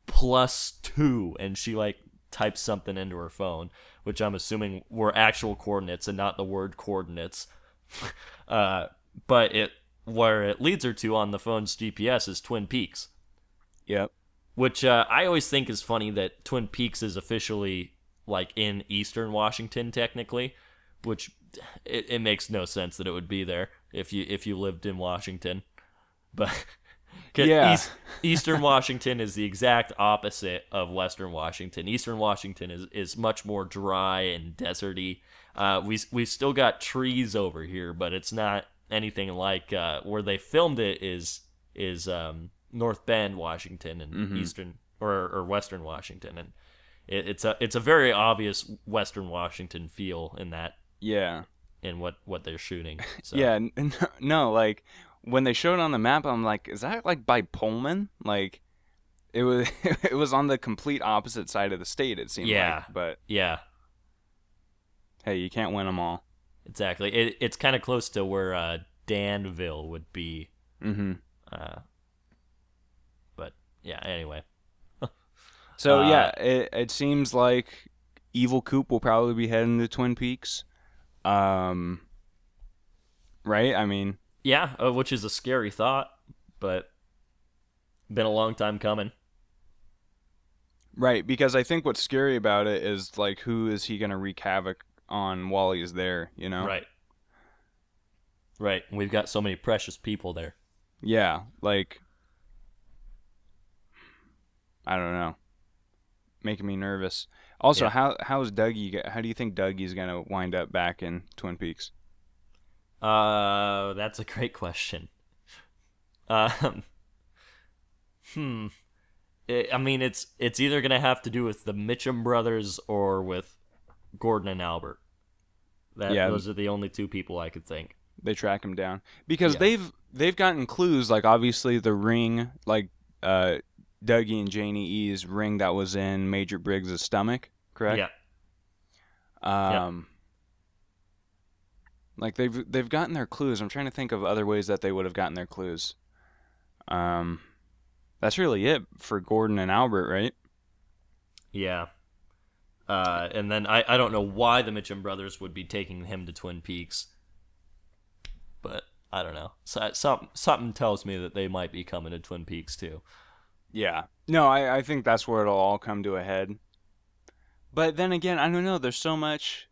A: +2, and she like types something into her phone, which I'm assuming were actual coordinates and not the word coordinates. But where it leads her to on the phone's GPS is Twin Peaks.
B: Yep.
A: Which I always think is funny that Twin Peaks is officially like in Eastern Washington technically, which it makes no sense that it would be there if you lived in Washington. But Eastern Washington is the exact opposite of Western Washington. Eastern Washington is much more dry and deserty. We've still got trees over here, but it's not anything like where they filmed it is North Bend, Washington, and Eastern or Western Washington, and it's a very obvious Western Washington feel in that.
B: Yeah.
A: In what they're shooting. So.
B: Yeah. No, like when they showed it on the map, I'm like, is that like by Pullman? Like, It was it was on the complete opposite side of the state. It seemed
A: Yeah.
B: like, but
A: Yeah.
B: hey, you can't win them all.
A: Exactly. It's kind of close to where Danville would be.
B: Mm-hmm.
A: Uh, but yeah. Anyway.
B: So yeah, it seems like Evil Coop will probably be heading to Twin Peaks. Right? I mean,
A: Yeah, which is a scary thought, but been a long time coming.
B: right, because I think what's scary about it is like who is he gonna wreak havoc on while he's there, you know?
A: Right. Right. We've got so many precious people there.
B: Yeah, like I don't know. Making me nervous. Also,
A: Yeah.
B: how's Dougie? How do you think Dougie's gonna wind up back in Twin Peaks?
A: That's a great question. Um, hmm. I mean, it's either gonna have to do with the Mitchum brothers or with Gordon and Albert.
B: Yeah,
A: Those are the only two people I could think.
B: they track him down because
A: Yeah.
B: they've gotten clues. Like obviously the ring, like Dougie and Janie E's ring that was in Major Briggs' stomach, correct?
A: Yeah.
B: Um, like they've gotten their clues. I'm trying to think of other ways that they would have gotten their clues. Um, that's really it for Gordon and Albert, right?
A: Yeah. And then I don't know why the Mitchum brothers would be taking him to Twin Peaks, but I don't know. Something tells me that they might be coming to Twin Peaks too.
B: Yeah. No, I think that's where it'll all come to a head. But then again, I don't know. There's so much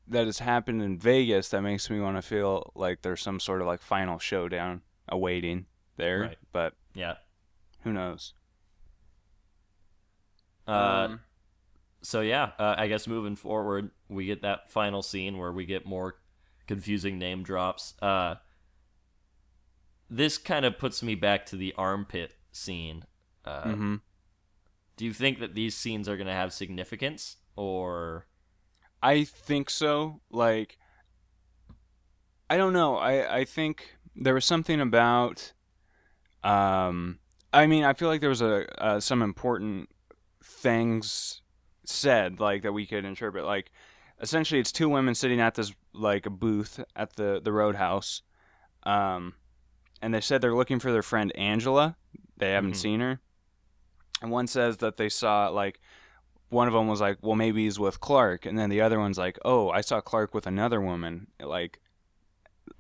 B: that has happened in Vegas that makes me want to feel like there's some sort of like final showdown awaiting there.
A: Right.
B: But
A: Yeah.
B: who knows?
A: So yeah, I guess moving forward, we get that final scene where we get more confusing name drops. This kind of puts me back to the armpit scene.
B: Mm-hmm.
A: Do you think that these scenes are going to have significance, or?
B: I think so. Like, I don't know. I think there was something about. I mean, I feel like there was some important things said like that we could interpret. Like, essentially, it's two women sitting at this like a booth at the Roadhouse, and they said they're looking for their friend Angela. They haven't seen her, and one says that they saw like. One of them was like, well, maybe he's with Clark. And then the other one's like, oh, I saw Clark with another woman. Like,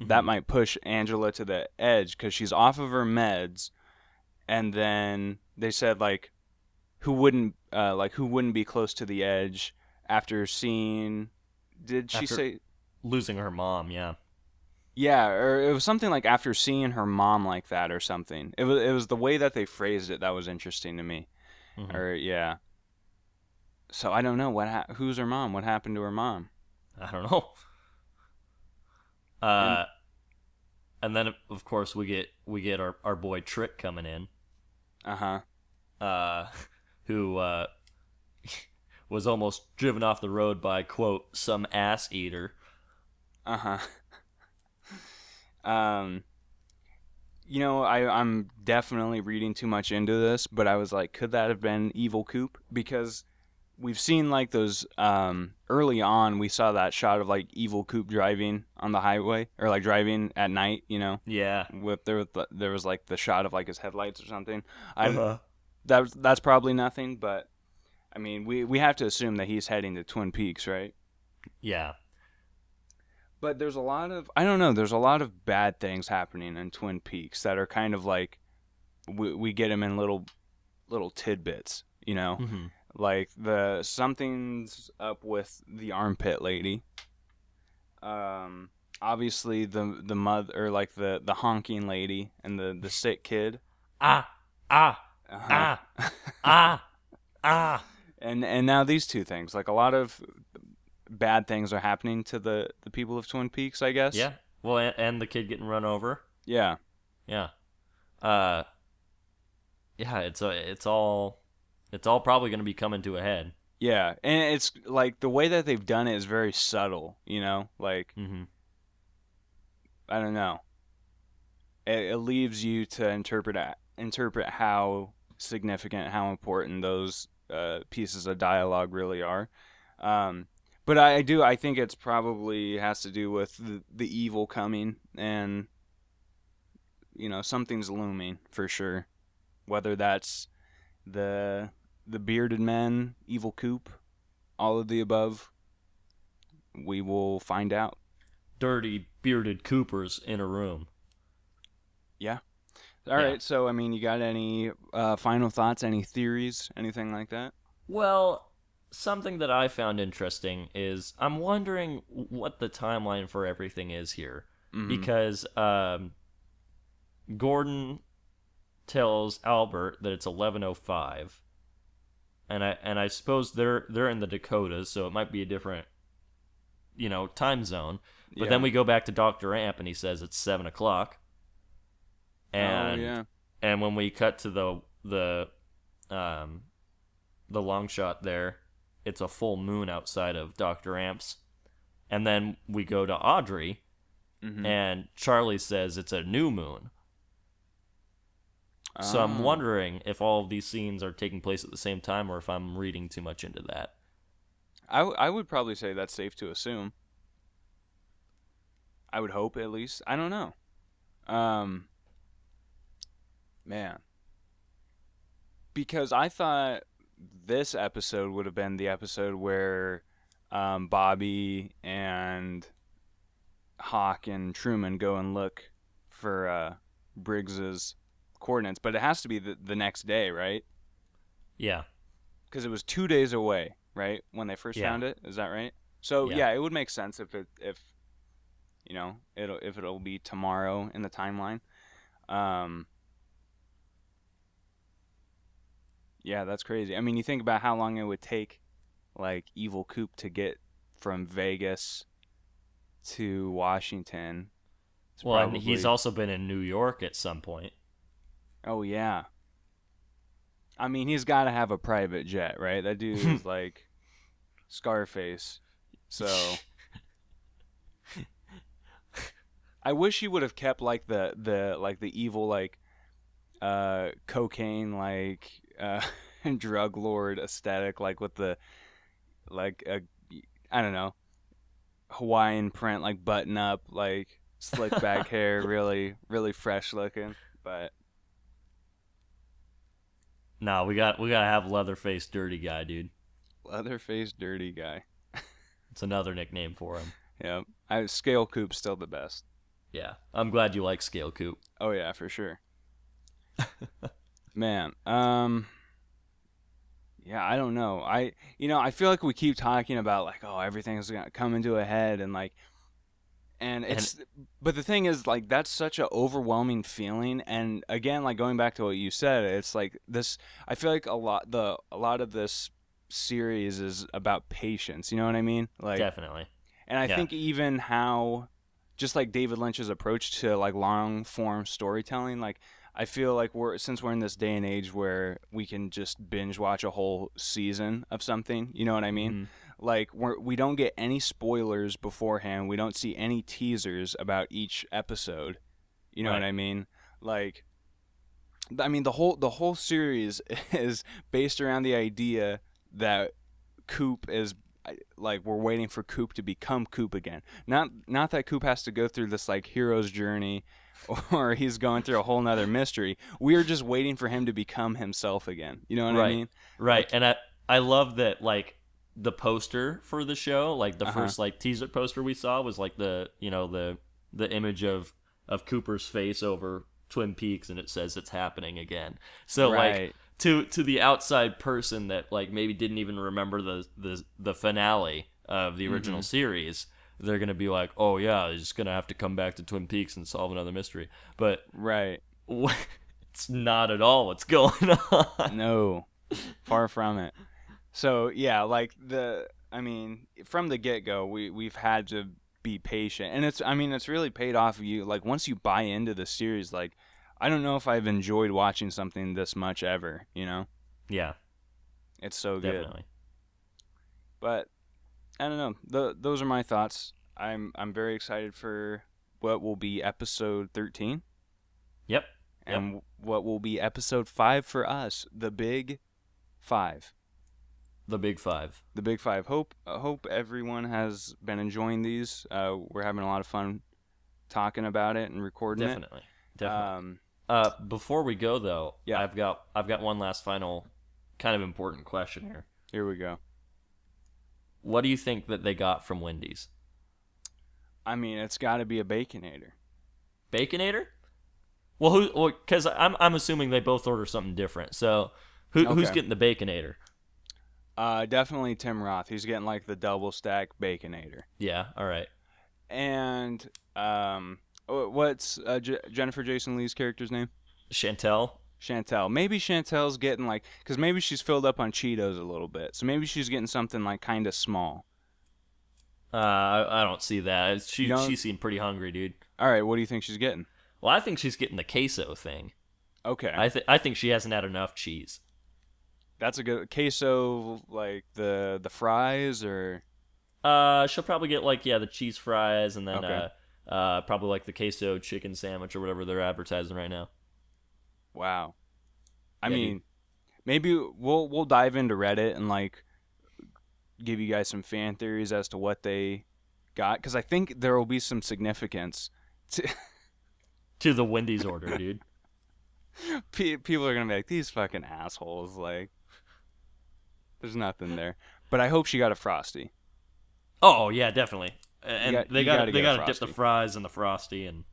B: that might push Angela to the edge because she's off of her meds. And then they said, like, who wouldn't be close to the edge after seeing, did she say?
A: Losing her mom, yeah.
B: Yeah, or it was something like after seeing her mom like that or something. It was the way that they phrased it that was interesting to me. Or, yeah. So I don't know who's her mom. What happened to her mom?
A: I don't know. And then of course we get our boy Trick coming in. Who was almost driven off the road by quote some ass eater.
B: You know, I'm definitely reading too much into this, but I was like, could that have been Evil Coop? Because we've seen like those early on we saw that shot of like Evil Coop driving on the highway or like driving at night, you know.
A: Yeah.
B: There was like the shot of like his headlights or something. That's probably nothing, but I mean, we have to assume that he's heading to Twin Peaks, right?
A: Yeah.
B: But there's a lot of there's a lot of bad things happening in Twin Peaks that are kind of like we get them in little tidbits, you know. Like something's up with the armpit lady. Obviously the mother or like the honking lady and the sick kid. And now these two things. Like a lot of bad things are happening to the people of Twin Peaks, I guess.
A: Yeah. Well, and the kid getting run over.
B: Yeah.
A: Yeah. Yeah. It's all probably going to be coming to a head.
B: Yeah, and it's like the way that they've done it is very subtle, you know? Like, I don't know. It leaves you to interpret how significant, how important those pieces of dialogue really are. But I think it's probably has to do with the evil coming, and something's looming for sure. Whether that's the bearded men, evil Coop, all of the above, we will find out.
A: Dirty bearded Coopers in a room.
B: Yeah. All right. So, I mean, you got any final thoughts, any theories, anything like that?
A: Well, something that I found interesting is I'm wondering what the timeline for everything is here.
B: Mm-hmm.
A: Because Gordon tells Albert that it's 11:05, and I suppose they're in the Dakotas, so it might be a different time zone. But then we go back to Dr. Amp, and he says it's 7:00. And and when we cut to the long shot there, it's a full moon outside of Dr. Amp's. And then we go to Audrey, and Charlie says it's a new moon. So I'm wondering if all of these scenes are taking place at the same time, or if I'm reading too much into that.
B: I would probably say that's safe to assume. I would hope, at least. I don't know. Man. Because I thought this episode would have been the episode where Bobby and Hawk and Truman go and look for Briggs's coordinates. But it has to be the next day, right?
A: Yeah.
B: Because it was 2 days away, right? When they first found it. Is that right? So, yeah, it would make sense if it'll be tomorrow in the timeline. Yeah, that's crazy. I mean, you think about how long it would take, like, Evil Coop to get from Vegas to Washington.
A: And he's also been in New York at some point.
B: Oh, yeah. I mean, he's got to have a private jet, right? That dude is like Scarface. So I wish he would have kept like the evil cocaine drug lord aesthetic, like with the I don't know, Hawaiian print, like button up, like slick back hair, really really fresh looking. But
A: no, we gotta have Leatherface Dirty Guy, dude.
B: Leatherface Dirty Guy.
A: It's another nickname for him.
B: Yeah, Scale Coop's still the best.
A: Yeah, I'm glad you like Scale Coop.
B: Oh yeah, for sure. Man, yeah, I don't know. I feel like we keep talking about like, oh, everything's gonna come into a head, but the thing is, like, that's such an overwhelming feeling. And again, like going back to what you said, it's like this. I feel like a lot of this series is about patience. You know what I mean? Like,
A: definitely.
B: And I think even how, just like David Lynch's approach to like long form storytelling, like I feel like since we're in this day and age where we can just binge watch a whole season of something. You know what I mean? Mm-hmm. Like we don't get any spoilers beforehand. We don't see any teasers about each episode. You know what I mean? Like, I mean the whole series is based around the idea that Coop is like, we're waiting for Coop to become Coop again. Not that Coop has to go through this like hero's journey, or he's going through a whole nother mystery. We're just waiting for him to become himself again. You know what I mean?
A: Right. Like, and I love that, like, the poster for the show, like the first like teaser poster we saw was like the image of Cooper's face over Twin Peaks, and it says it's happening again. So like to the outside person that like maybe didn't even remember the finale of the original series, they're gonna be like, oh yeah, he's just gonna have to come back to Twin Peaks and solve another mystery. But it's not at all what's going on.
B: No, far from it. So yeah, like from the get-go, we've had to be patient, and it's really paid off. You like, once you buy into the series, like, I don't know if I've enjoyed watching something this much ever. You know?
A: Yeah,
B: it's so good.
A: Definitely.
B: But I don't know. Those are my thoughts. I'm very excited for what will be episode 13.
A: Yep.
B: and what will be episode 5 for us, the Big 5.
A: The Big 5.
B: The Big 5. Hope everyone has been enjoying these. We're having a lot of fun talking about it and recording
A: Definitely.
B: it.
A: Definitely. Before we go though, I've got one last final kind of important question here.
B: Here we go.
A: What do you think that they got from Wendy's?
B: I mean, it's got to be a Baconator.
A: Baconator? Well, because I'm assuming they both order something different. So who's getting the Baconator?
B: Definitely Tim Roth. He's getting like the double stack Baconator.
A: Yeah. All right.
B: And what's Jennifer Jason Leigh's character's name?
A: Chantel.
B: Maybe Chantel's getting like, because maybe she's filled up on Cheetos a little bit, so maybe she's getting something like kind of small.
A: I don't see that. She seemed pretty hungry, dude.
B: All right, what do you think she's getting?
A: Well, I think she's getting the queso thing.
B: Okay.
A: I think she hasn't had enough cheese.
B: That's a good queso, like the fries, or
A: she'll probably get like the cheese fries, and then probably like the queso chicken sandwich or whatever they're advertising right now.
B: Wow. I mean, maybe we'll dive into Reddit and like give you guys some fan theories as to what they got, because I think there will be some significance
A: to the Wendy's order, dude.
B: People are gonna be like, these fucking assholes, like, there's nothing there. But I hope she got a Frosty.
A: Oh yeah, definitely. And they got to dip the fries in the Frosty, and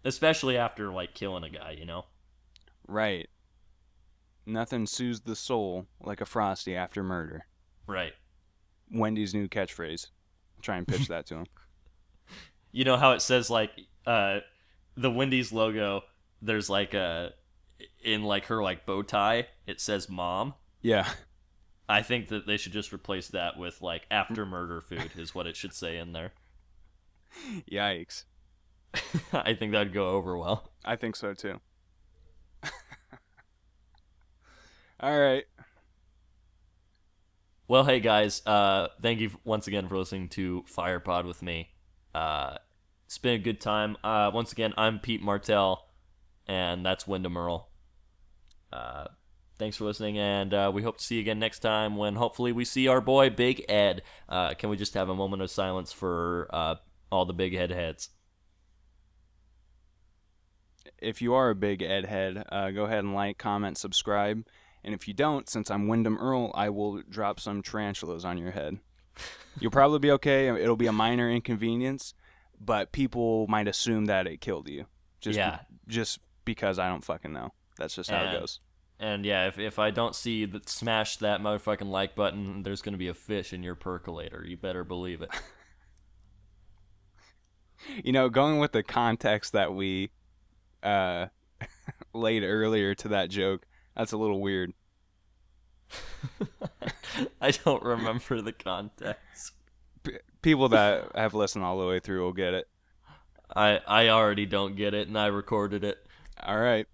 A: especially after like killing a guy, you know.
B: Right. Nothing soothes the soul like a Frosty after murder.
A: Right.
B: Wendy's new catchphrase. I'll try and pitch that to him.
A: You know how it says like the Wendy's logo, there's like in like her like bow tie, it says mom.
B: Yeah.
A: I think that they should just replace that with like after murder food is what it should say in there.
B: Yikes.
A: I think that'd go over well.
B: I think so too. All right.
A: Well, hey guys, thank you once again for listening to FirePod with me. It's been a good time. Once again, I'm Pete Martell, and that's Wyndham Earl. Thanks for listening, and we hope to see you again next time when hopefully we see our boy Big Ed. Can we just have a moment of silence for all the Big Ed heads?
B: If you are a Big Ed head, go ahead and like, comment, subscribe. And if you don't, since I'm Wyndham Earl, I will drop some tarantulas on your head. You'll probably be okay. It'll be a minor inconvenience, but people might assume that it killed you. Just because I don't fucking know. That's just how it goes.
A: And yeah, if I don't see you smash that motherfucking like button, there's going to be a fish in your percolator. You better believe it.
B: You know, going with the context that we laid earlier to that joke, that's a little weird.
A: I don't remember the context.
B: People that have listened all the way through will get it.
A: I already don't get it, and I recorded it.
B: All right.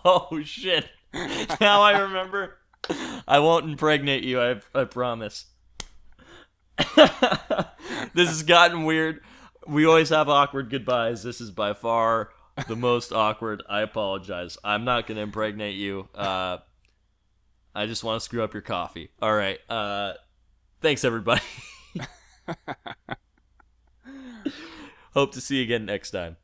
A: Oh, shit. Now I remember. I won't impregnate you, I promise. This has gotten weird. We always have awkward goodbyes. This is by far the most awkward. I apologize. I'm not going to impregnate you. I just want to screw up your coffee. All right. Thanks, everybody. Hope to see you again next time.